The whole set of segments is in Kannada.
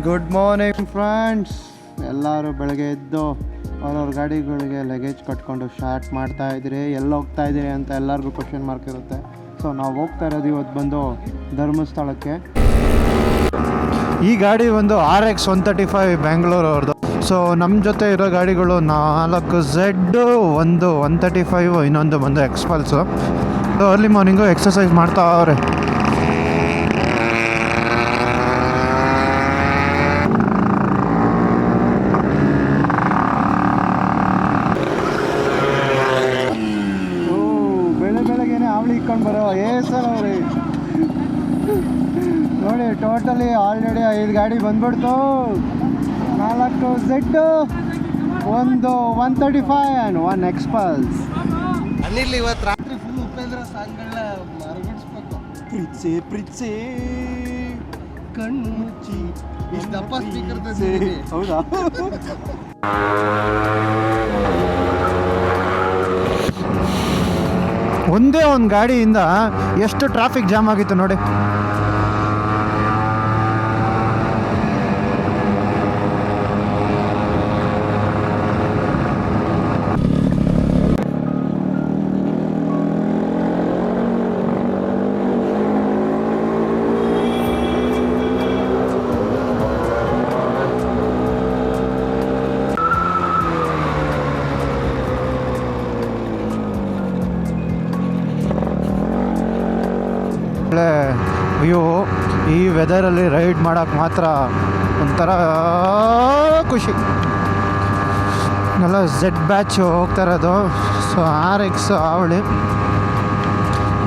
Good morning friends. ಎಲ್ಲರೂ ಬೆಳಗ್ಗೆ ಎದ್ದು ಅವ್ರವ್ರ ಗಾಡಿಗಳಿಗೆ ಲಗೇಜ್ ಕಟ್ಕೊಂಡು ಸ್ಟಾರ್ಟ್ ಮಾಡ್ತಾ ಇದ್ದೀರಿ. ಎಲ್ಲಿ ಹೋಗ್ತಾ ಇದ್ದೀರಿ ಅಂತ ಎಲ್ಲರಿಗೂ ಕ್ವಶನ್ ಮಾರ್ಕ್ ಇರುತ್ತೆ. ಸೊ ನಾವು ಹೋಗ್ತಾ ಇರೋದು ಇವತ್ತು ಬಂದು ಧರ್ಮಸ್ಥಳಕ್ಕೆ. ಈ ಗಾಡಿ ಒಂದು RX 135 ಬ್ಯಾಂಗ್ಳೂರ್ ಅವ್ರದ್ದು. ಸೊ ನಮ್ಮ ಜೊತೆ ಇರೋ ಗಾಡಿಗಳು 4 Z, ಒಂದು 135, ಇನ್ನೊಂದು ಬಂದು XPulse. So early morning exercise ಮಾಡ್ತಾ ಅವ್ರೆ. ಬೆಳಗ್ಗೆನೆ ಅವಳಿ ಇಕ್ಕೊಂಡು ಬರೋ ಸರ್ ಅವ್ರಿ ನೋಡಿ. ಟೋಟಲಿ ಆಲ್ರೆಡಿ 5 ಗಾಡಿ ಬಂದ್ಬಿಡ್ತು. 4 Z, ಒಂದು 135 ಆ್ಯಂಡ್ 1 ಎಕ್ಸ್ಪಲ್ಸ್. ಅನಿಲ್ ಇವತ್ತು ರಾತ್ರಿ ಫುಲ್ ಉಪೇಂದ್ರ ಸಾಂಗ್ಗಳನ್ನ ಮರಗಿಸ್ಬೇಕು. ಪ್ರಿಚೆ ಪ್ರಿಚೆ ಕಣ್ಣು ಮುಚ್ಚಿ ಇಷ್ಟು ದಪ್ಪ ಸ್ಪೀಕರ್ ಹೌದಾ? ಒಂದೇ ಒಂದು ಗಾಡಿಯಿಂದ ಎಷ್ಟು ಟ್ರಾಫಿಕ್ ಜಾಮ್ ಆಗಿತ್ತು ನೋಡಿ. ವ್ಯೂ. ಈ ವೆದರಲ್ಲಿ ರೈಡ್ ಮಾಡೋಕ್ಕೆ ಮಾತ್ರ ಒಂಥರ ಖುಷಿ. ಎಲ್ಲ Z ಬ್ಯಾಚ್ ಹೋಗ್ತಾ ಇರೋದು. ಸೊ RX ಅವಳಿ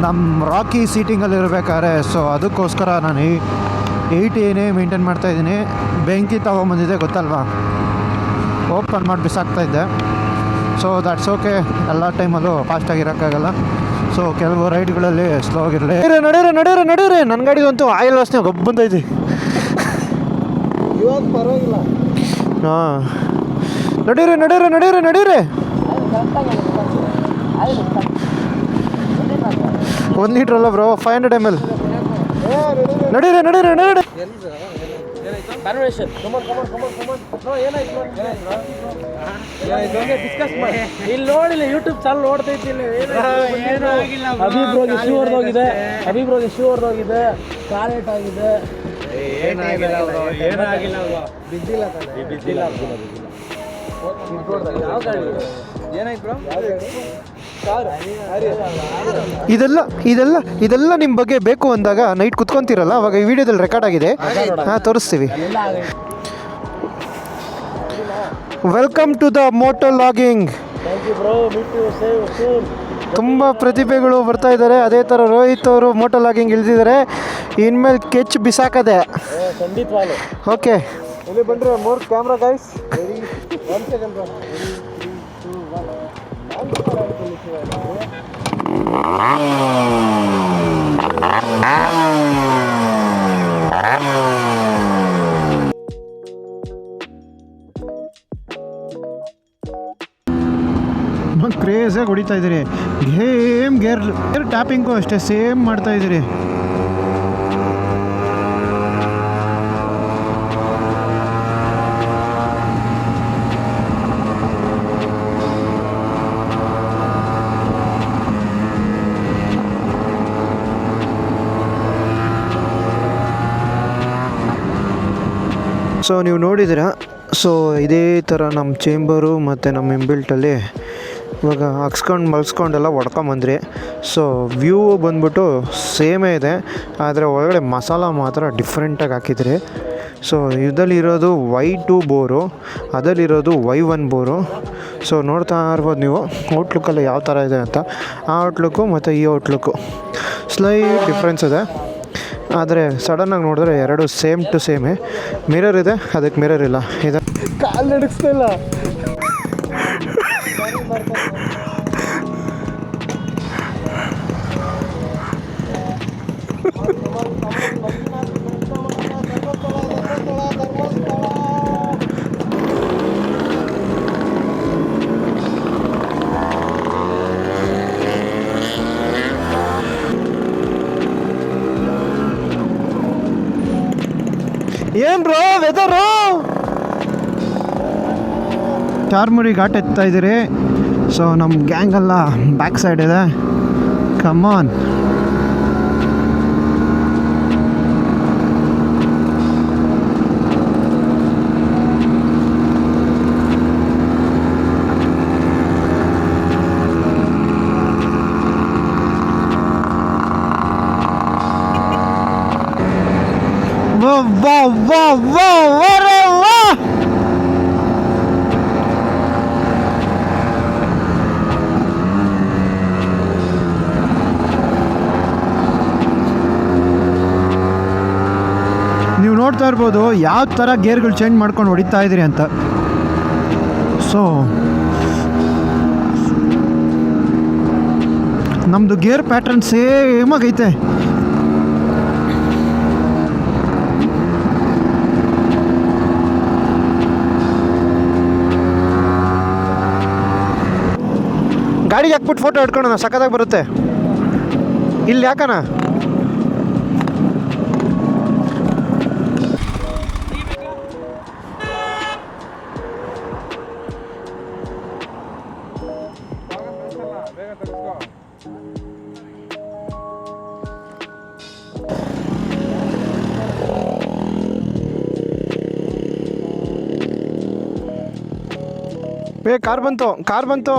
ನಮ್ಮ ರಾಕಿ ಸೀಟಿಂಗಲ್ಲಿ ಇರಬೇಕಾದ್ರೆ, ಸೊ ಅದಕ್ಕೋಸ್ಕರ ನಾನು 80 ಮೇಂಟೈನ್ ಮಾಡ್ತಾಯಿದ್ದೀನಿ. ಬೆಂಕಿ ತೊಗೊಂಬಂದಿದ್ದೆ ಗೊತ್ತಲ್ವಾ, ಓಪನ್ ಮಾಡಿ ಬಿಸಾಕ್ತಾಯಿದ್ದೆ. ಸೊ ದ್ಯಾಟ್ಸ್ ಓಕೆ, ಎಲ್ಲ ಟೈಮಲ್ಲೂ ಫಾಸ್ಟಾಗಿರೋಕ್ಕಾಗಲ್ಲ. ಸೊ ಕೆಲವು ರೈಡ್ಗಳಲ್ಲಿ ಸ್ಲೋ ಆಗಿರಲಿ. ನಡೀರಿ ನನ್ನ ಗಾಡಿಗಂತೂ ಆಯಿಲ್ ವಾಸನೆ ಗೊಬ್ಬಂದೈತಿ. ಇವಾಗ ಪರವಾಗಿಲ್ಲ. ಹಾಂ, ನಡೀರಿ 1 ಲೀಟ್ರ್ ಅಲ್ಲ ಬ್ರೋ, 500 ml. ನಡೀರಿ. ಇಲ್ಲಿ ನೋಡಿಲ್ಲ, ಯೂಟ್ಯೂಬ್ ಚಾನಲ್ ನೋಡ್ತೈತಿ. ಅಭಿಬ್ರೋಗಿ ಶೂ ಹೊಡೆದೋಗಿದೆ, ಕಾಲೇಟ್ ಆಗಿದೆ. ಇದೆಲ್ಲ ನಿಮ್ಮ ಬಗ್ಗೆ ಬೇಕು ಅಂದಾಗ ನೈಟ್ ಕುತ್ಕೊಂತೀರಲ್ಲ, ಅವಾಗ ಈ ವಿಡಿಯೋದಲ್ಲಿ ರೆಕಾರ್ಡ್ ಆಗಿದೆ. ತೋರಿಸ್ತೀವಿ. Welcome to the moto logging. ತುಂಬ ಪ್ರತಿಭೆಗಳು ಬರ್ತಾ ಇದ್ದಾರೆ. ಅದೇ ಥರ ರೋಹಿತ್ ಅವರು ಮೋಟೋ ಲಾಗಿಂಗ್ ಇಳಿದಿದ್ದಾರೆ. ಇನ್ಮೇಲೆ ಕೆಚ್ ಬಿಸಾಕದೆ. ಓಕೆ, ಇಲ್ಲಿ ಬಂದರೆ 3 ಕ್ಯಾಮ್ರಾ ಗೈಸ್. 1 second bro. 3, 2, 1 ಕ್ರೇಜಾಗಿ ಹೊಡಿತಾ ಇದ್ದೀರಿ. ಗೇರ್ ಟ್ಯಾಪಿಂಗು ಅಷ್ಟೇ ಸೇಮ್ ಮಾಡ್ತಾ ಇದ್ದೀರಿ. ಸೊ ನೀವು ನೋಡಿದ್ದೀರಾ. ಸೊ ಇದೇ ಥರ ನಮ್ಮ ಚೇಂಬರು ಮತ್ತು ನಮ್ಮ ಇಂಬಿಲ್ಟಲ್ಲಿ ಇವಾಗ ಹಾಕ್ಸ್ಕೊಂಡು ಮಲ್ಸ್ಕೊಂಡೆಲ್ಲ ಹೊಡ್ಕೊಂಬಂದ್ರಿ. ಸೊ ವ್ಯೂ ಬಂದ್ಬಿಟ್ಟು ಸೇಮೇ ಇದೆ, ಆದರೆ ಒಳಗಡೆ ಮಸಾಲ ಮಾತ್ರ ಡಿಫ್ರೆಂಟಾಗಿ ಹಾಕಿದ್ರಿ. ಸೊ ಇದರಲ್ಲಿರೋದು Y2 ಬೋರು, ಅದರಲ್ಲಿರೋದು Y1 ಬೋರು. ಸೊ ನೋಡ್ತಾ ಇರ್ಬೋದು ನೀವು ಔಟ್ಲುಕ್ಕಲ್ಲಿ ಯಾವ ಥರ ಇದೆ ಅಂತ. ಆ ಔಟ್ಲುಕ್ಕು ಮತ್ತು ಈ ಔಟ್ಲುಕ್ಕು ಸ್ಲೈಟ್ ಡಿಫ್ರೆನ್ಸ್ ಇದೆ. ಆದರೆ ಸಡನ್ನಾಗಿ ನೋಡಿದ್ರೆ ಎರಡು ಸೇಮ್ ಟು ಸೇಮೇ. ಮಿರರ್ ಇದೆ, ಅದಕ್ಕೆ ಮಿರರ್ ಇಲ್ಲ. ಇದು ಕಾಲು ನಡಿಸ್ತಿಲ್ಲ. ಏನು ಬ್ರೋ ವೆದರು? ಚಾರ್ಮುರಿ ಘಾಟ್ ಎತ್ತಾ ಇದ್ದೀರಿ. ಸೊ ನಮ್ಮ ಗ್ಯಾಂಗೆಲ್ಲ ಬ್ಯಾಕ್ ಸೈಡ್ ಇದೆ. ಕಮಾನ್. ನೀವು ನೋಡ್ತಾ ಇರ್ಬೋದು ಯಾವ ಥರ ಗೇರ್ಗಳು ಚೇಂಜ್ ಮಾಡ್ಕೊಂಡು ಹೊಡಿತಾ ಇದ್ದೀರಿ ಅಂತ. ಸೊ ನಮ್ಮದು ಗೇರ್ ಪ್ಯಾಟ್ರನ್ ಸೇಮಾಗೈತೆ. ಗಾಡಿಗೆ ಹಾಕ್ಬಿಟ್ಟು ಫೋಟೋ ಹಿಡ್ಕೊಳ್ಳೋಣ, ಸಖತ್ತಾಗಿ ಬರುತ್ತೆ. ಇಲ್ಲಿ ಯಾಕಣ ಕಾರ್ ಬಂತು, ಕಾರ್ ಬಂತು.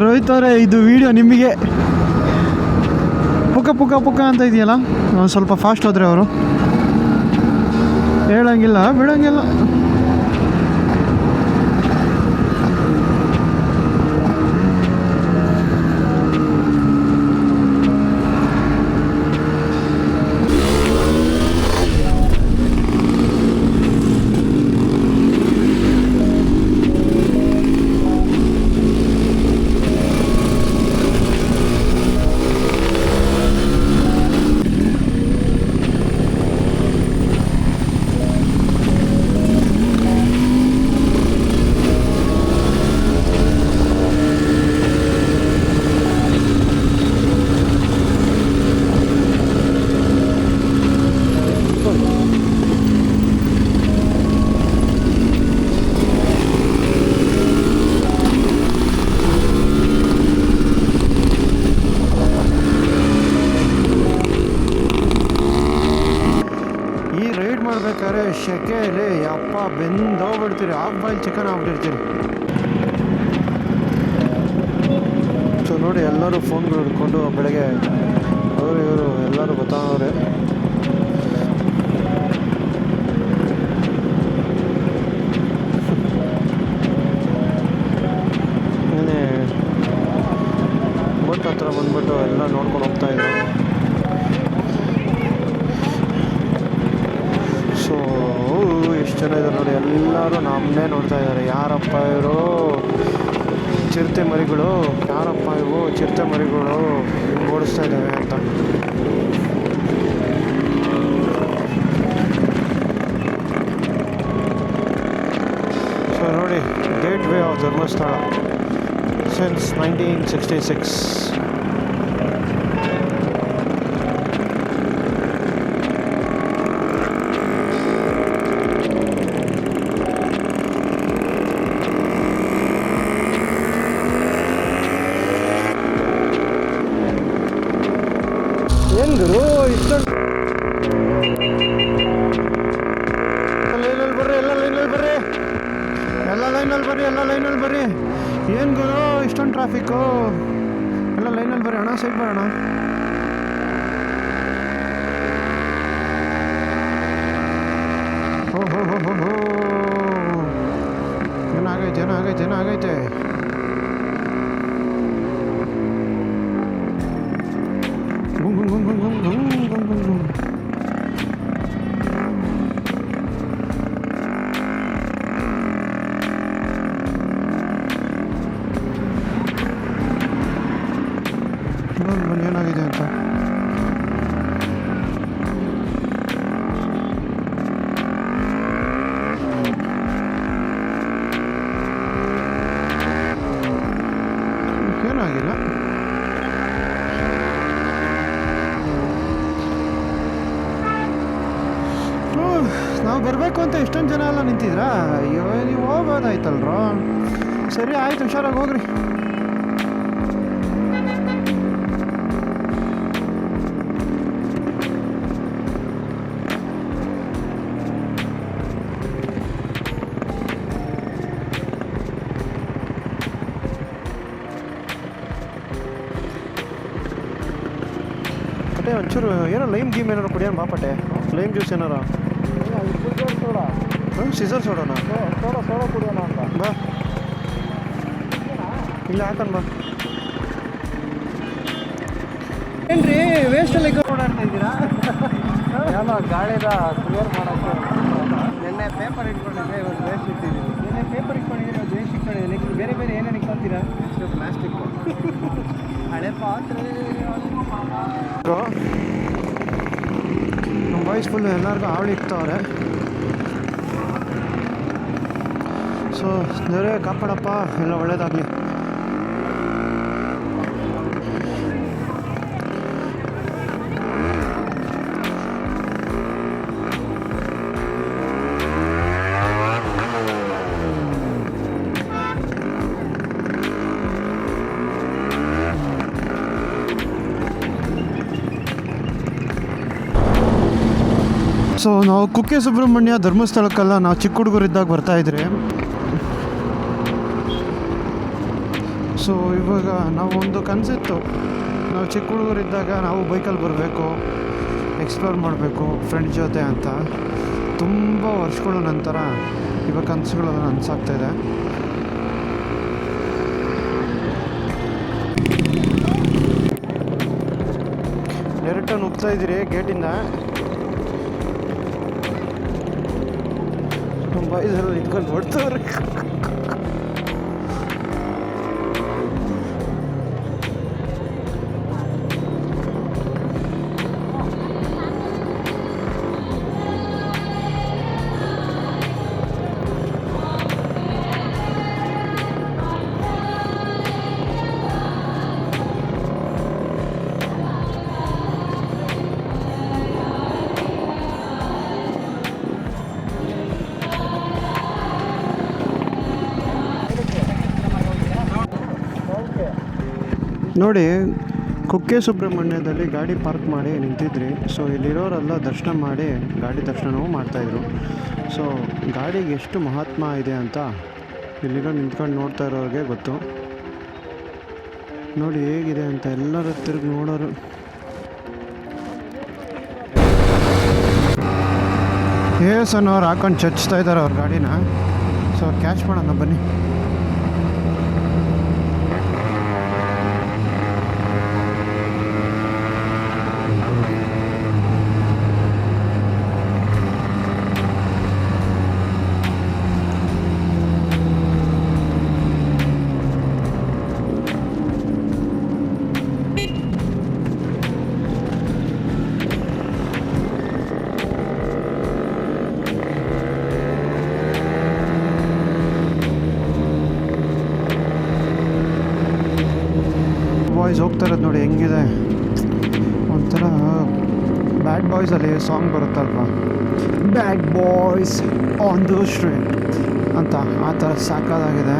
ರೋಹಿತ್ ಅವರೇ, ಇದು ವಿಡಿಯೋ ನಿಮಗೆ. ಪುಕ್ಕ ಪುಕ್ಕ ಪುಕ್ಕ ಅಂತ ಇದೆಯಲ್ಲ, ಒಂದು ಸ್ವಲ್ಪ ಫಾಸ್ಟ್ ಹೋದರೆ ಅವರು ಹೇಳಂಗಿಲ್ಲ ಬಿಡಂಗಿಲ್ಲ. ಮಾಡ್ಬೇಕಾದ್ರೆ ಶೆಕೆಯಲ್ಲಿ ಅಪ್ಪ ಬೆಂದೋಗ್ಬಿಡ್ತೀರಿ, ಹಾಫ್ ಬಾಯ್ಲ್ ಚಿಕನ್ ಆಗ್ಬಿಟ್ಟಿರ್ತೀರಿ. ಸೊ ನೋಡಿ, ಎಲ್ಲರೂ ಫೋನ್ಗಳು ಹಿಡ್ಕೊಂಡು ಬೆಳಗ್ಗೆ ಅವರು ಇವರು ಎಲ್ಲರೂ ಗೊತ್ತಾಗವ್ರೆ. ಏನೇ ಬೋಟ್ ಹತ್ರ ಬಂದ್ಬಿಟ್ಟು ಎಲ್ಲ ನೋಡ್ಕೊಂಡು ಹೋಗ್ತಾಯಿದ್ರು. ಸೊ ಎಷ್ಟು ಜನ ಇದ್ದಾರೆ ನೋಡಿ, ಎಲ್ಲರೂ ನಮ್ಮನ್ನೇ ನೋಡ್ತಾ ಇದ್ದಾರೆ. ಯಾರಪ್ಪ ಇವರು ಚಿರತೆ ಮರಿಗಳು, ಯಾರಪ್ಪ ಇವು ಚಿರತೆ ಮರಿಗಳು ಹಿಂಗೆ ಓಡಿಸ್ತಾ ಇದ್ದಾವೆ ಅಂತ. ಸೊ ನೋಡಿ, gate way of Dharmasthala since 1966. ಹೆಂಗರು ಇಷ್ಟೊಂದು ಲೈನಲ್ಲಿ ಬರ್ರಿ, ಎಲ್ಲ ಲೈನಲ್ಲಿ ಬರ್ರಿ, ಎಲ್ಲ ಲೈನಲ್ಲಿ ಬರ್ರಿ, ಎಲ್ಲ ಲೈನಲ್ಲಿ ಬರ್ರಿ. ಏನು ಗುರು ಇಷ್ಟೊಂದು ಟ್ರಾಫಿಕ್ಕು? ಎಲ್ಲ ಲೈನಲ್ಲಿ ಬರ್ರಿ ಅಣ್ಣ, ಸೈಡ್ ಬರೋಣ. ಹೋ ಹೋ ಹೋ ಹೋ ಹೋ, ಏನಾಗೈತೆ ಏನಾಗೈತೆ ಏನಾಗೈತೆ? ಗುಂಗ್ ಗುಂಗ್ ಗುಂಗ್ ಗುಂಗ್ ಗುಂಗ್ ಗುಂಗ್ ಗುಂಗ್ ಗುಂಗ್. ನಾವು ಬರಬೇಕು ಅಂತ ಎಷ್ಟೊಂದು ಜನ ಎಲ್ಲ ನಿಂತಿದ್ರಾ? ಅಯ್ಯೋ ನೀವು ಹೋಗ್ಬೋದಾಯ್ತಲ್ರೋ. ಸರಿ ಆಯ್ತು, ಹುಷಾರಾಗಿ ಹೋಗ್ರಿ. ಪಟೆ ಒಂಚೂರು ಏನೋ ಲೈಮ್ ಗೀಮ್ ಏನಾರು ಕುಡಿಯೋಣ ಬಾ ಪಟೆ. ಲೈಮ್ ಜ್ಯೂಸ್ ಏನಾರ. ಸೀಸರ್ ಸೋಡೋಣ. ಸೋಡ ಕುಡಿಯೋಣ ಅಂತ. ಬಾ ಇಲ್ಲ ಹಾಕನ್ ಬಾ. ಏನ್ರಿ ವೇಸ್ಟಲ್ಲಿ ಓಡಾಡ್ತಾ ಇದ್ದೀರಾ? ಏನೋ ಗಾಳಿದ ಕ್ಲಿಯರ್ ಮಾಡೋಕ್ಕೆ ನಿನ್ನೆ ಪೇಪರ್ ಇಟ್ಕೊಂಡಿದ್ದೆ, ಇವತ್ತು ವೇಸ್ಟ್ ಇಟ್ಟಿದ್ದೀನಿ. ನಿನ್ನೆ ಪೇಪರ್ ಇಟ್ಕೊಂಡಿದ್ದೀರಾ, ವೇಸ್ಟ್ ಇಟ್ಕೊಂಡಿದ್ದೀರಾ. ನೆಕ್ಸ್ಟ್ ಬೇರೆ ಬೇರೆ ಏನೇನು ಇಟ್ಕೊತೀರಾ? ಪ್ಲಾಸ್ಟಿಕ್ ಹಳೆ ಪಾತ್ರೆ. ನಮ್ಮ ಬಾಯ್ಸ್ ಫುಲ್ ಎಲ್ಲರಿಗೂ ಹಾವಳಿ ಇಕ್ತವ್ರೆ. ಸೊ ದೇವರೇ ಕಾಪಾಡಪ್ಪ, ಎಲ್ಲ ಒಳ್ಳೇದಾಗಲಿ. ಸೊ ನಾವು ಕುಕ್ಕೆ ಸುಬ್ರಹ್ಮಣ್ಯ ಧರ್ಮಸ್ಥಳಕ್ಕೆಲ್ಲ ನಾವು ಚಿಕ್ಕ ಹುಡುಗರಿದ್ದಾಗ ಬರ್ತಾಯಿದ್ರಿ. ಸೊ ಇವಾಗ ನಾವು ಒಂದು ಕನಸಿತ್ತು, ನಾವು ಚಿಕ್ಕ ಹುಡುಗರಿದ್ದಾಗ ನಾವು ಬೈಕಲ್ಲಿ ಬರಬೇಕು, ಎಕ್ಸ್ಪ್ಲೋರ್ ಮಾಡಬೇಕು ಫ್ರೆಂಡ್ಸ್ ಜೊತೆ ಅಂತ. ತುಂಬ ವರ್ಷಗಳ ನಂತರ ಇವಾಗ ಕನಸುಗಳೆಲ್ಲ ನನಸಾಗ್ತಾಯಿದೆ. ಡೈರೆಕ್ಟಾಗಿ ನುಗ್ತಾ ಇದ್ದೀರಿ ಗೇಟಿಂದ. ನಮ್ಮ ಬಾಯ್ಸೆಲ್ಲ ಇಟ್ಕೊಂಡು ನೋಡ್ತವ್ರೆ. ನೋಡಿ, ಕುಕ್ಕೆ ಸುಬ್ರಹ್ಮಣ್ಯದಲ್ಲಿ ಗಾಡಿ ಪಾರ್ಕ್ ಮಾಡಿ ನಿಂತಿದ್ರಿ. ಸೊ ಇಲ್ಲಿರೋರೆಲ್ಲ ದರ್ಶನ ಮಾಡಿ ಗಾಡಿ ದರ್ಶನವೂ ಮಾಡ್ತಾಯಿದ್ರು. ಸೊ ಗಾಡಿಗೆ ಎಷ್ಟು ಮಹಾತ್ಮ ಇದೆ ಅಂತ ಇಲ್ಲಿರೋ ನಿಂತ್ಕೊಂಡು ನೋಡ್ತಾ ಇರೋರಿಗೆ ಗೊತ್ತು. ನೋಡಿ ಹೇಗಿದೆ ಅಂತ ಎಲ್ಲರೂ ತಿರುಗಿ ನೋಡೋರು. ಅನ್ನೋರು ಹಾಕೊಂಡು ಚಚ್ತಾ ಇದ್ದಾರೆ ಅವ್ರ ಗಾಡಿನ. ಸೊ ಕ್ಯಾಚ್ ಮಾಡೋಣ ಬನ್ನಿ. ಬಾಯ್ಸ್ ಹೋಗ್ತಾ ಇರೋದು ನೋಡಿ ಹೆಂಗಿದೆ. ಒಂಥರ ಬ್ಯಾಡ್ ಬಾಯ್ಸಲ್ಲಿ ಸಾಂಗ್ ಬರುತ್ತಲ್ವ, bad boys on the street ಅಂತ, ಆ ಥರ ಸಾಕಾಗಿದೆ.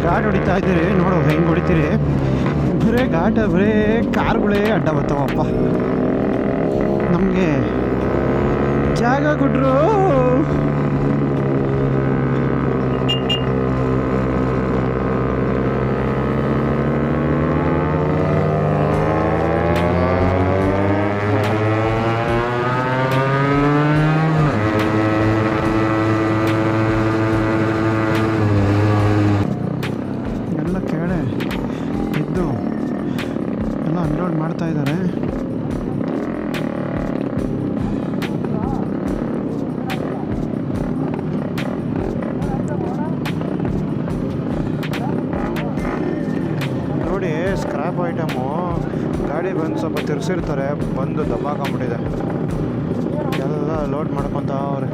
ಘಾಟ್ ಹೊಡಿತಾ ಇದ್ದೀರಿ, ನೋಡು ಹೆಂಗೆ ಹೊಡಿತೀರಿ. ಬರೇ ಘಾಟ, ಬರೇ ಕಾರ್ಗಳೇ ಅಡ್ಡ ಬರ್ತಾವಪ್ಪ. ನಮಗೆ ಜಾಗ ಕೊಟ್ಟರು. ಅನ್ಲೋಡ್ ಮಾಡ್ತಾ ಇದ್ದಾರೆ. ತಿರ್ಸಿರ್ತಾರೆ ಬಂದು ದಬ್ಬಾಕೊಂಬಿಟ್ಟಿದೆ ಎಲ್ಲ ಲೋಡ್ ಮಾಡ್ಕೊತ ಅವ್ರೆ.